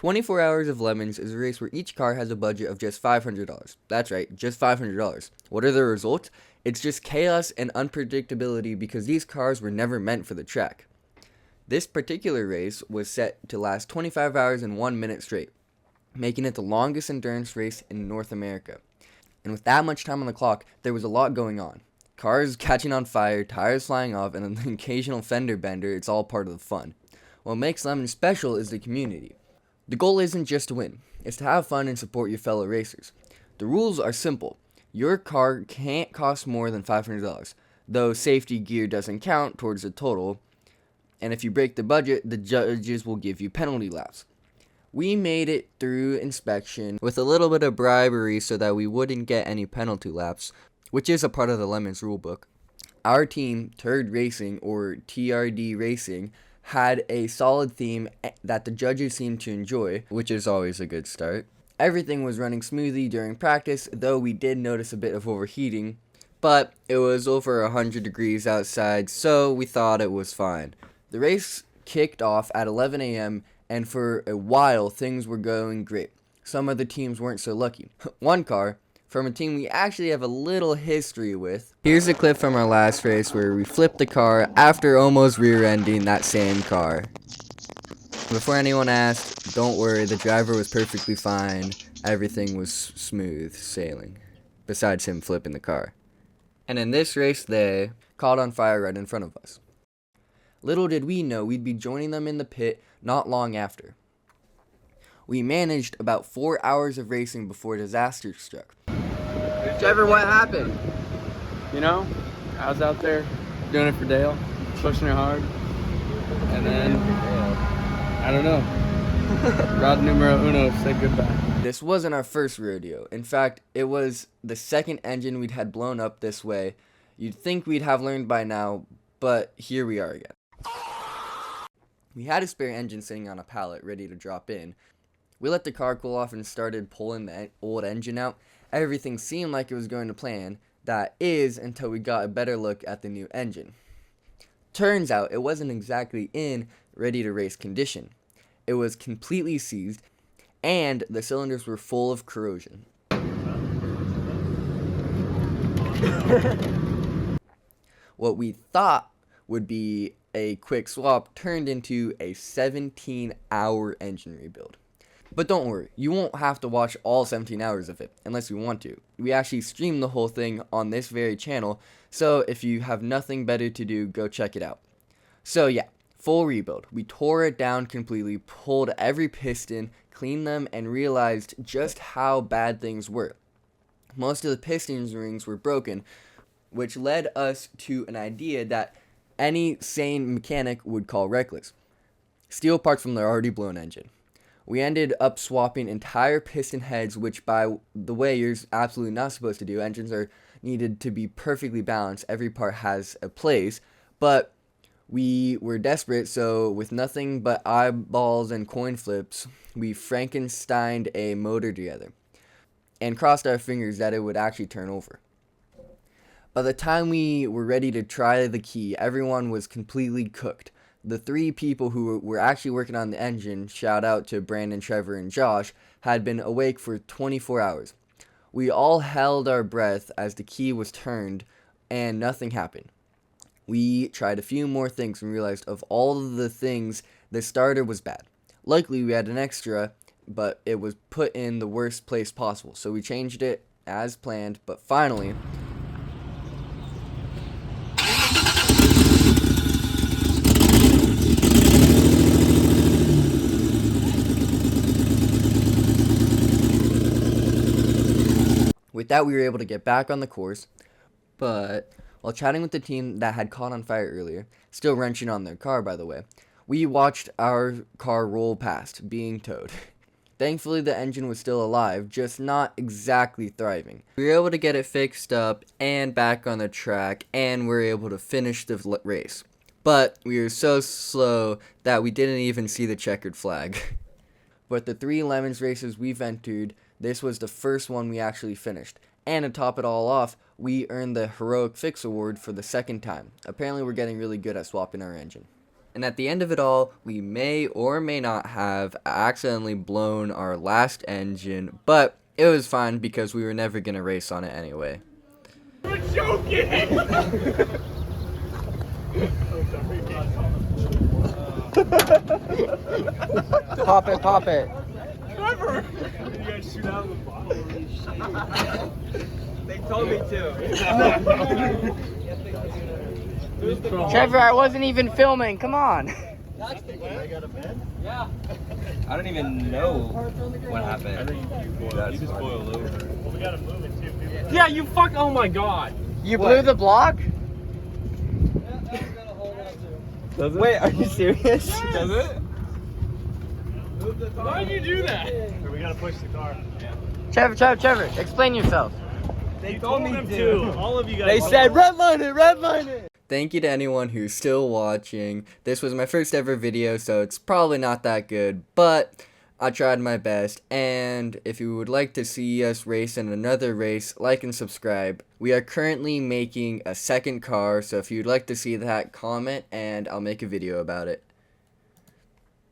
24 Hours of Lemons is a race where each car has a budget of just $500. That's right, just $500. What are the results? It's just chaos and unpredictability because these cars were never meant for the track. This particular race was set to last 25 hours and 1 minute straight, making it the longest endurance race in North America. And with that much time on the clock, there was a lot going on. Cars catching on fire, tires flying off, and an occasional fender bender. It's all part of the fun. What makes Lemons special is the community. The goal isn't just to win, it's to have fun and support your fellow racers. The rules are simple. Your car can't cost more than $500, though safety gear doesn't count towards the total, and if you break the budget, the judges will give you penalty laps. We made it through inspection with a little bit of bribery so that we wouldn't get any penalty laps, which is a part of the Lemons rulebook. Our team, Turd Racing, or TRD Racing, had a solid theme that the judges seemed to enjoy, which is always a good start. Everything was running smoothly during practice, though we did notice a bit of overheating, but it was over 100 degrees outside, so we thought it was fine. The race kicked off at 11 a.m., and for a while things were going great. Some of the teams weren't so lucky. One car, from a team we actually have a little history with. Here's a clip from our last race where we flipped the car after almost rear-ending that same car. Before anyone asked, don't worry, the driver was perfectly fine. Everything was smooth sailing, besides him flipping the car. And in this race, they caught on fire right in front of us. Little did we know we'd be joining them in the pit not long after. We managed about 4 hours of racing before disaster struck. Trevor, what happened? You know, I was out there doing it for Dale, pushing her hard, and then, I don't know, rod numero uno said goodbye. This wasn't our first rodeo. In fact, it was the second engine we'd had blown up this way. You'd think we'd have learned by now, but here we are again. We had a spare engine sitting on a pallet ready to drop in. We let the car cool off and started pulling the old engine out. Everything seemed like it was going to plan. That is, until we got a better look at the new engine. Turns out it wasn't exactly in ready to race condition. It was completely seized, and the cylinders were full of corrosion. What we thought would be a quick swap turned into a 17-hour engine rebuild. But don't worry, you won't have to watch all 17 hours of it, unless you want to. We actually stream the whole thing on this very channel, so if you have nothing better to do, go check it out. So yeah, full rebuild. We tore it down completely, pulled every piston, cleaned them, and realized just how bad things were. Most of the piston rings were broken, which led us to an idea that any sane mechanic would call reckless. Steal parts from the already blown engine. We ended up swapping entire piston heads, which, by the way, you're absolutely not supposed to do. Engines are needed to be perfectly balanced. Every part has a place. But we were desperate, so with nothing but eyeballs and coin flips, we Frankensteined a motor together and crossed our fingers that it would actually turn over. By the time we were ready to try the key, everyone was completely cooked. The three people who were actually working on the engine, shout out to Brandon, Trevor, and Josh, had been awake for 24 hours. We all held our breath as the key was turned, and nothing happened. We tried a few more things and realized of all of the things, the starter was bad. Luckily, we had an extra, but it was put in the worst place possible, so we changed it as planned, but finally, with that, we were able to get back on the course, but while chatting with the team that had caught on fire earlier, still wrenching on their car, by the way, we watched our car roll past, being towed. Thankfully, the engine was still alive, just not exactly thriving. We were able to get it fixed up and back on the track, and we were able to finish the race. But we were so slow that we didn't even see the checkered flag. But the 3 Lemons races we've entered, this was the first one we actually finished. And to top it all off, we earned the Heroic Fix Award for the second time. Apparently we're getting really good at swapping our engine. And at the end of it all, we may or may not have accidentally blown our last engine, but it was fine because we were never going to race on it anyway. We're joking! Pop it, pop it. Trevor! You guys shoot out of the bottle. They told me to. Trevor, I wasn't even filming. Come on. I don't even know what happened. I think you just boiled over. Well, we gotta move it too. Yeah, you fuck. Oh my god. You blew the block? Does it? Wait, are you serious? Does it? Why'd you do that? We gotta push the car. Trevor, explain yourself. They told me to. All of you guys. They said redline it. Thank you to anyone who's still watching. This was my first ever video, so it's probably not that good, but I tried my best. And if you would like to see us race in another race, like and subscribe. We are currently making a second car, so if you'd like to see that, comment and I'll make a video about it.